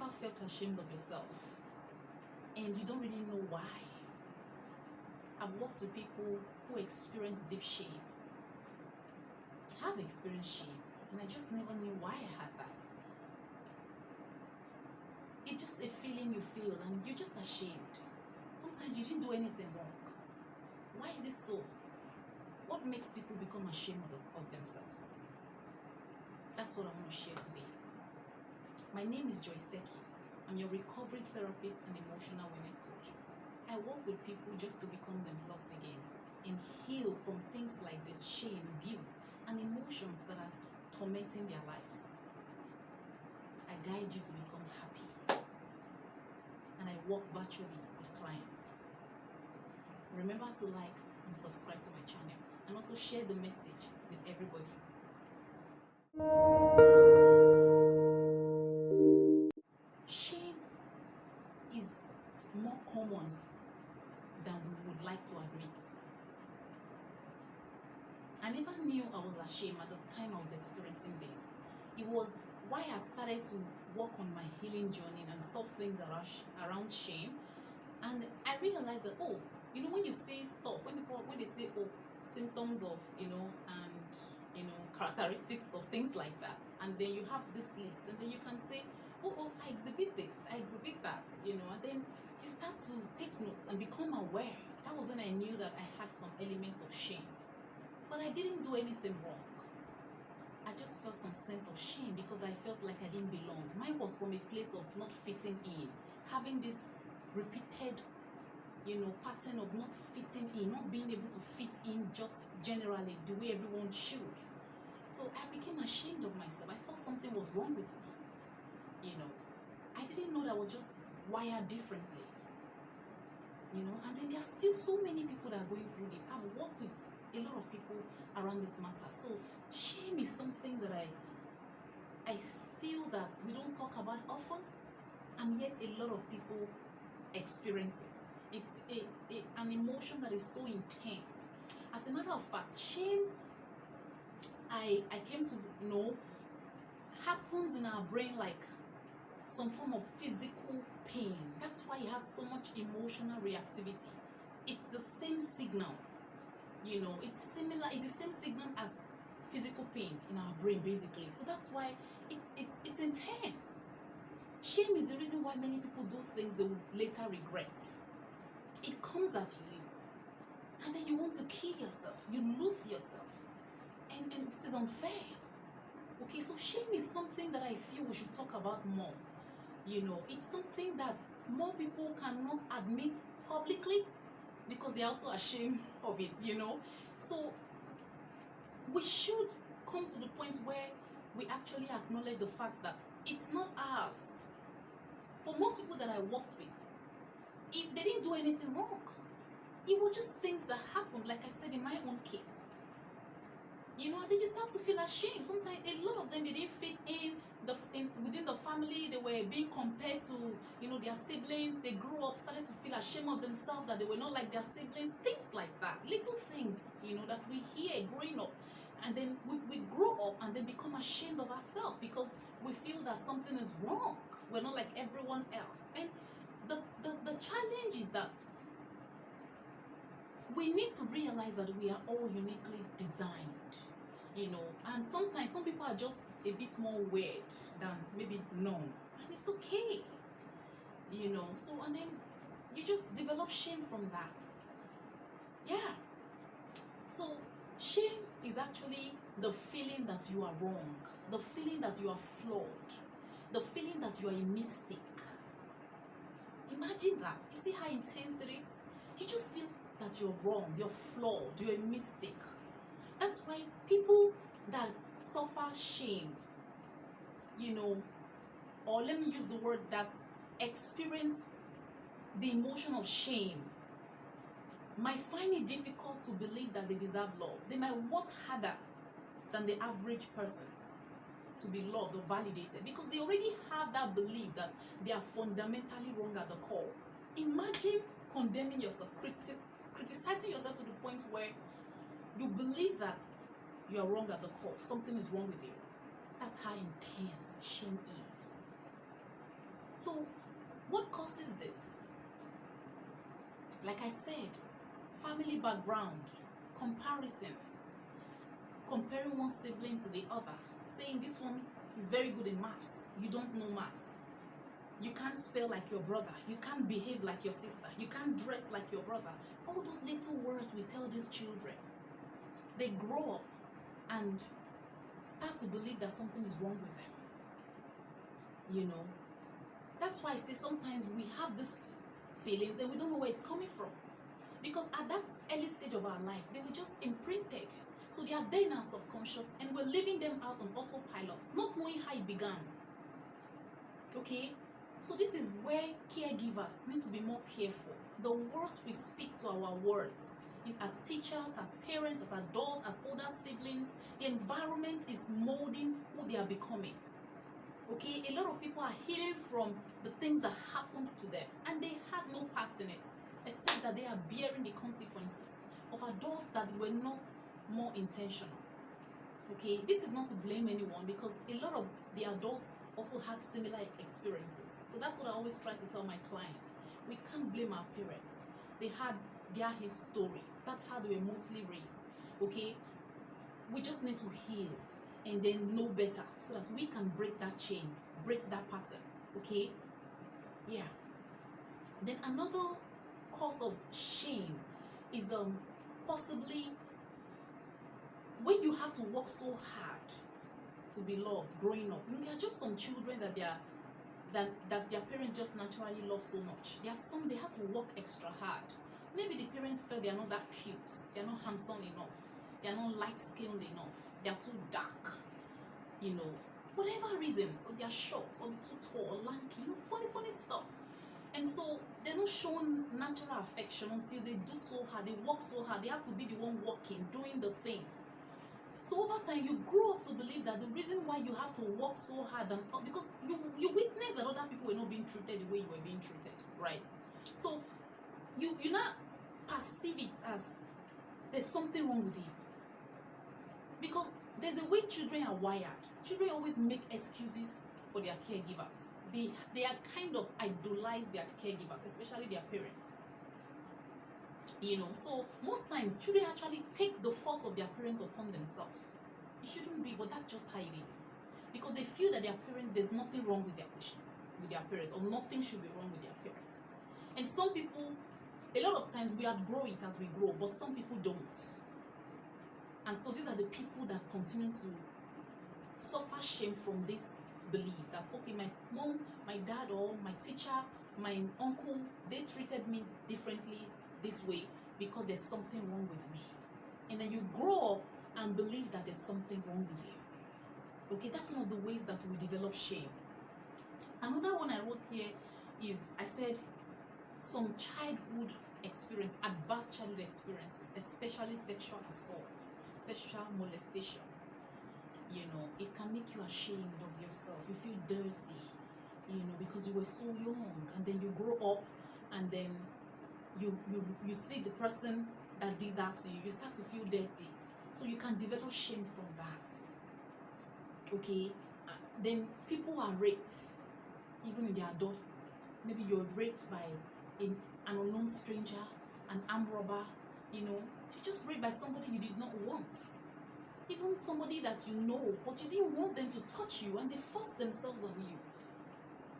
ever felt ashamed of yourself and you don't really know why? I've worked with people who experience deep shame. I've experienced shame and I just never knew why I had that. It's just a feeling you feel and you're just ashamed. Sometimes you didn't do anything wrong. Why is it so? What makes people become ashamed of themselves? That's what I want to share today. My name is Joyce Seki. I'm your recovery therapist and emotional wellness coach. I work with people just to become themselves again and heal from things like this shame, guilt, and emotions that are tormenting their lives. I guide you to become happy, and I work virtually with clients. Remember to like and subscribe to my channel, and also share the message with everybody. Shame is more common than we would like to admit. I never knew I was ashamed at the time I was experiencing this. It was why I started to work on my healing journey and solve things around shame. And I realized that, when you say stuff, when they say, symptoms of, characteristics of things like that, and then you have this list, and then you can say, I exhibit this, I exhibit that, and then you start to take notes and become aware. That was when I knew that I had some elements of shame. But I didn't do anything wrong. I just felt some sense of shame because I felt like I didn't belong. Mine was from a place of not fitting in, having this repeated, pattern of not fitting in, not being able to fit in just generally the way everyone should. So I became ashamed of myself. I thought something was wrong with me. I didn't know that I was just wired differently. And then there's still so many people that are going through this. I've worked with a lot of people around this matter. So shame is something that I feel that we don't talk about often, and yet a lot of people experience it. It's an emotion that is so intense. As a matter of fact, shame, I came to know, happens in our brain like some form of physical pain. That's why it has so much emotional reactivity. It's the same signal, it's similar, it's the same signal as physical pain in our brain, basically. So that's why it's intense. Shame is the reason why many people do things they will later regret. It comes at you, and then you want to kill yourself, you lose yourself, and this is unfair. Okay, so shame is something that I feel we should talk about more. It's something that more people cannot admit publicly because they're also ashamed of it, So we should come to the point where we actually acknowledge the fact that it's not ours. For most people that I worked with, they didn't do anything wrong. It was just things that happened, like I said in my own case. And they just start to feel ashamed. Sometimes a lot of them, they didn't fit within the family. They were being compared to, their siblings. They grew up, started to feel ashamed of themselves, that they were not like their siblings. Things like that. Little things, that we hear growing up. And then we grow up and then become ashamed of ourselves because we feel that something is wrong. We're not like everyone else. And the challenge is that we need to realize that we are all uniquely designed. And sometimes some people are just a bit more weird than maybe known, and it's okay. So and then you just develop shame from that. Yeah. So shame is actually the feeling that you are wrong, the feeling that you are flawed, the feeling that you are a mistake. Imagine that. You see how intense it is? You just feel that you're wrong, you're flawed, you're a mistake. That's why people that suffer shame, or let me use the word, that experience the emotion of shame, might find it difficult to believe that they deserve love. They might work harder than the average persons to be loved or validated because they already have that belief that they are fundamentally wrong at the core. Imagine condemning yourself, criticizing yourself to the point where you believe that you are wrong at the core. Something is wrong with you. That's how intense shame is. So, what causes this? Like I said, family background, comparisons, comparing one sibling to the other, saying this one is very good in maths, you don't know maths. You can't spell like your brother. You can't behave like your sister. You can't dress like your brother. All those little words we tell these children. They grow up and start to believe that something is wrong with them. You know, that's why I say sometimes we have these feelings and we don't know where it's coming from. Because at that early stage of our life, they were just imprinted. So they are there in our subconscious and we're leaving them out on autopilot, not knowing how it began. Okay? So this is where caregivers need to be more careful. The words we speak to our words, as teachers, as parents, as adults, as older siblings, the environment is molding who they are becoming. Okay, a lot of people are healing from the things that happened to them and they had no part in it, except that they are bearing the consequences of adults that were not more intentional. Okay, this is not to blame anyone because a lot of the adults also had similar experiences. So that's what I always try to tell my clients. We can't blame our parents. They had their history. That's how they were mostly raised. Okay, we just need to heal and then know better so that we can break that chain, break that pattern. Okay, yeah. Then another cause of shame is possibly when you have to work so hard to be loved growing up. You know, there are just some children that that their parents just naturally love so much. There are some they have to work extra hard. Maybe the parents felt they are not that cute, they are not handsome enough, they are not light-skinned enough, they are too dark, you know, whatever reasons, or they are short, or they're too tall, or lanky, you know, funny stuff. And so they're not shown natural affection until they do so hard, they work so hard, they have to be the one working, doing the things. So over time, you grow up to believe that the reason why you have to work so hard and because you witness that other people were not being treated the way you were being treated, right? So you now perceive it as there's something wrong with you. Because there's a way children are wired. Children always make excuses for their caregivers. They are kind of idolize their caregivers, especially their parents. You know, so most times children actually take the fault of their parents upon themselves. It shouldn't be, but that's just how it is. Because they feel that their parents, there's nothing wrong with their parents, or nothing should be wrong with their parents. And some people, a lot of times we outgrow it as we grow, but some people don't. And so these are the people that continue to suffer shame from this belief that, okay, my mom, my dad, or my teacher, my uncle, they treated me differently this way because there's something wrong with me. And then you grow up and believe that there's something wrong with you. Okay, that's one of the ways that we develop shame. Another one I wrote here is, I said, some childhood experience, adverse childhood experiences, especially sexual assault, sexual molestation. You know, it can make you ashamed of yourself. You feel dirty, you know, because you were so young, and then you grow up and then you see the person that did that to you, you start to feel dirty. So you can develop shame from that. Okay? Then people are raped, even in their adulthood. Maybe you're raped by an unknown stranger, an armed robber, you know. You're just raped by somebody you did not want. Even somebody that you know, but you didn't want them to touch you, and they forced themselves on you.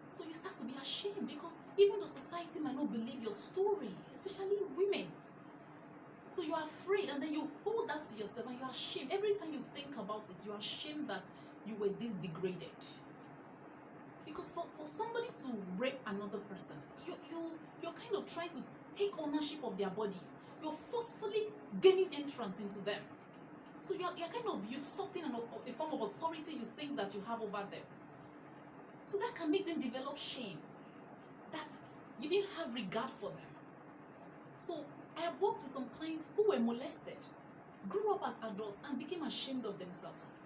So you start to be ashamed because even the society might not believe your story, especially women. So you're afraid, and then you hold that to yourself and you're ashamed. Every time you think about it, you're ashamed that you were this degraded. Because for somebody to rape another person, you're kind of trying to take ownership of their body. You're forcefully gaining entrance into them. So you're kind of usurping a form of authority you think that you have over them. So that can make them develop shame. That you didn't have regard for them. So I have worked with some clients who were molested, grew up as adults, and became ashamed of themselves.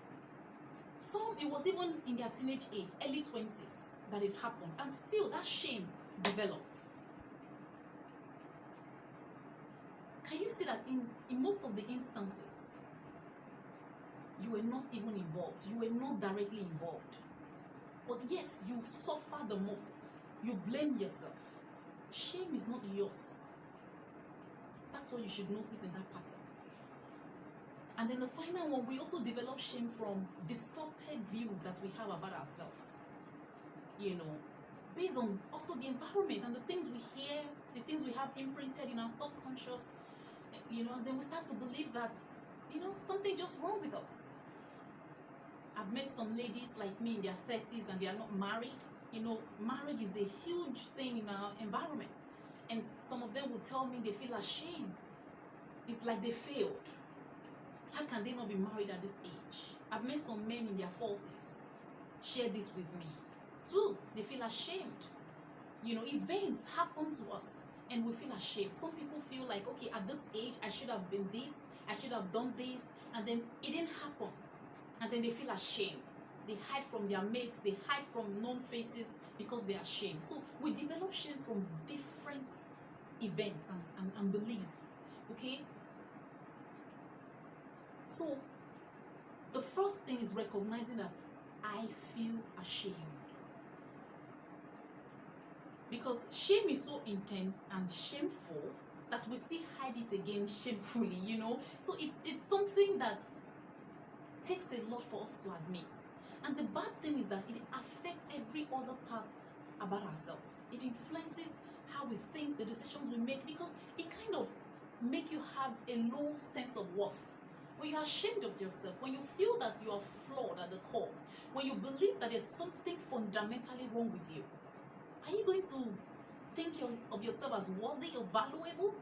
Some, it was even in their teenage age, early 20s, that it happened. And still, that shame developed. Can you see that in most of the instances, you were not even involved. You were not directly involved. But yet, you suffer the most You blame yourself. Shame is not yours. That's what you should notice in that pattern. And then the final one, we also develop shame from distorted views that we have about ourselves. Based on also the environment and the things we hear, the things we have imprinted in our subconscious, and then we start to believe that, something just wrong with us. I've met some ladies like me in their 30s and they are not married. Marriage is a huge thing in our environment. And some of them will tell me they feel ashamed. It's like they failed. How can they not be married at this age? I've met some men in their 40s share this with me. Too, they feel ashamed. Events happen to us and we feel ashamed. Some people feel like, okay, at this age, I should have been this, I should have done this, and then it didn't happen. And then they feel ashamed. They hide from their mates, they hide from known faces because they are ashamed. So we develop shames from different events and beliefs. Okay? So the first thing is recognizing that I feel ashamed. Because shame is so intense and shameful that we still hide it again shamefully, So it's something that takes a lot for us to admit. And the bad thing is that it affects every other part about ourselves. It influences how we think, the decisions we make, because it kind of makes you have a low sense of worth. When you're ashamed of yourself, when you feel that you are flawed at the core, when you believe that there's something fundamentally wrong with you, are you going to think of yourself as worthy or valuable?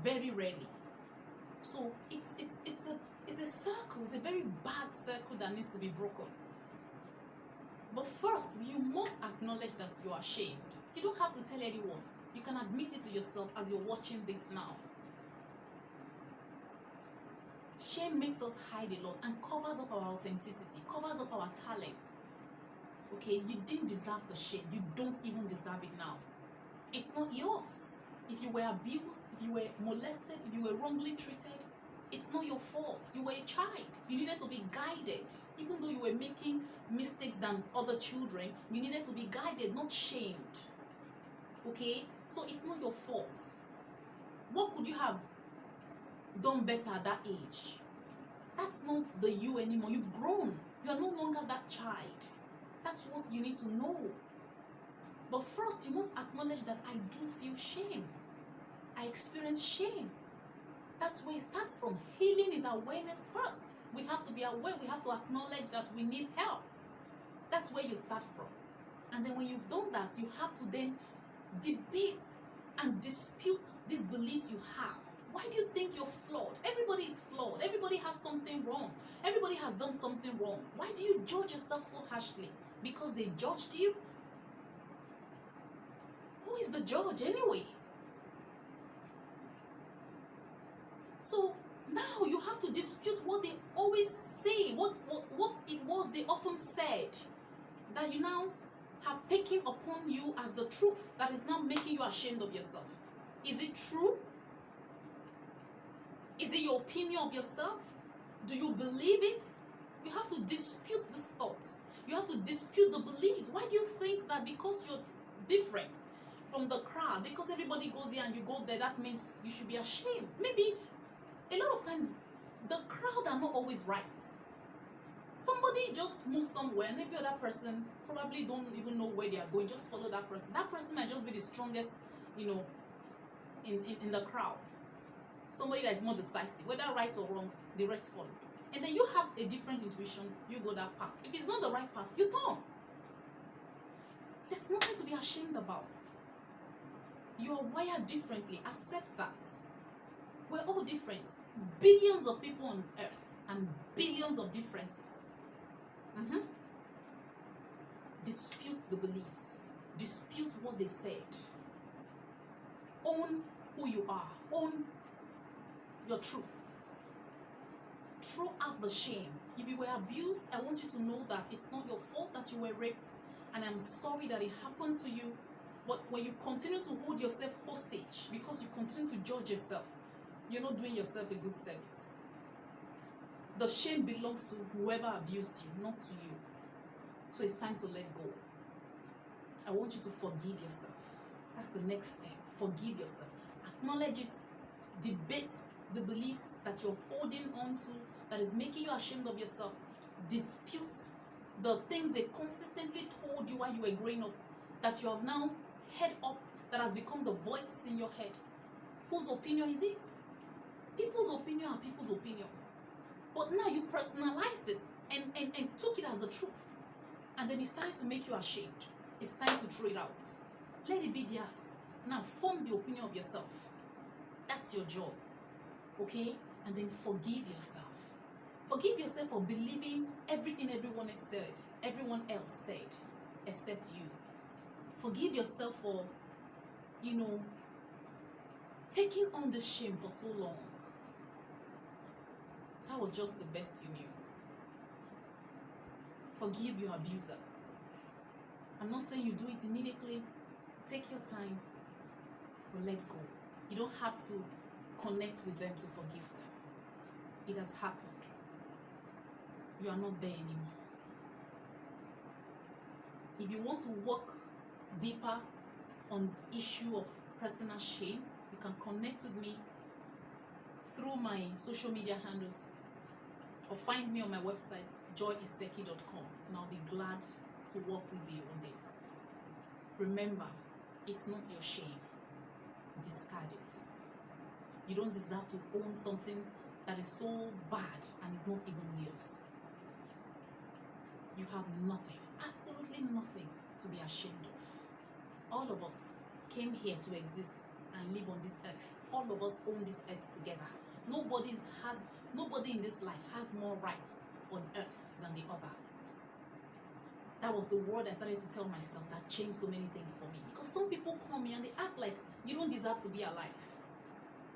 Very rarely. So it's a circle. It's a very bad circle that needs to be broken. But first, you must acknowledge that you are ashamed. You don't have to tell anyone. You can admit it to yourself as you're watching this now. Shame makes us hide a lot and covers up our authenticity, covers up our talents. Okay, you didn't deserve the shame. You don't even deserve it now. It's not yours. If you were abused, if you were molested, if you were wrongly treated, it's not your fault. You were a child. You needed to be guided. Even though you were making mistakes than other children, you needed to be guided, not shamed. Okay? So it's not your fault. What could you have done better at that age? That's not the you anymore. You've grown. You are no longer that child. That's what you need to know. But first, you must acknowledge that I do feel shame. I experience shame. That's where it starts from. Healing is awareness first. We have to be aware. We have to acknowledge that we need help. That's where you start from. And then when you've done that, you have to then debate and dispute these beliefs you have. Why do you think you're flawed? Everybody is flawed. Everybody has something wrong. Everybody has done something wrong. Why do you judge yourself so harshly? Because they judged you? Who is the judge anyway? So now you have to dispute what they always say, what it was they often said, that you now have taken upon you as the truth, that is now making you ashamed of yourself. Is it true? Is it your opinion of yourself? Do you believe it? You have to dispute these thoughts. You have to dispute the beliefs. Why do you think that because you're different from the crowd, because everybody goes here and you go there, that means you should be ashamed? Maybe a lot of times the crowd are not always right. Somebody just moves somewhere and every other person probably don't even know where they are going. Just follow that person. That person might just be the strongest, in the crowd. Somebody that is more decisive, whether right or wrong, the rest follow. And then you have a different intuition, you go that path. If it's not the right path, you turn. There's nothing to be ashamed about. You are wired differently. Accept that. We're all different. Billions of people on earth and billions of differences. Dispute the beliefs. Dispute what they said. Own who you are. Own your truth. Throw out the shame. If you were abused, I want you to know that it's not your fault that you were raped, and I'm sorry that it happened to you. But when you continue to hold yourself hostage because you continue to judge yourself, you're not doing yourself a good service. The shame belongs to whoever abused you, not to you. So it's time to let go. I want you to forgive yourself. That's the next step. Forgive yourself. Acknowledge it. Debate the beliefs that you're holding on to that is making you ashamed of yourself. Dispute the things they consistently told you while you were growing up that you have now head up, that has become the voices in your head. Whose opinion is it? People's opinion are people's opinion. But now you personalized it and took it as the truth. And then it started to make you ashamed. It's time to throw it out. Let it be theirs. Now form the opinion of yourself. That's your job. Okay? And then forgive yourself. Forgive yourself for believing everything everyone else said, except you. Forgive yourself for, taking on this shame for so long. That was just the best you knew. Forgive your abuser. I'm not saying you do it immediately. Take your time, but let go. You don't have to connect with them to forgive them. It has happened. You are not there anymore. If you want to work deeper on the issue of personal shame, you can connect with me through my social media handles or find me on my website, joyiseki.com, and I'll be glad to work with you on this. Remember, it's not your shame. Discard it. You don't deserve to own something that is so bad and is not even yours. You have nothing, absolutely nothing to be ashamed of. All of us came here to exist and live on this earth. All of us own this earth together. Nobody in this life has more rights on earth than the other. That was the word I started to tell myself that changed so many things for me. Because some people come here and they act like you don't deserve to be alive.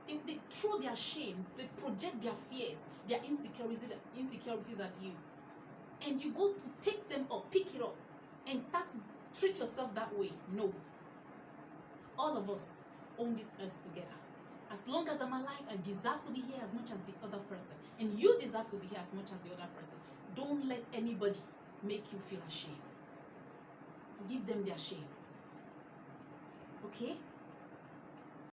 They throw their shame, they project their fears, their insecurities at you. And you go to take them up, pick it up, and start to treat yourself that way. No. All of us own this earth together. As long as I'm alive, I deserve to be here as much as the other person. And you deserve to be here as much as the other person. Don't let anybody make you feel ashamed. Give them their shame. Okay?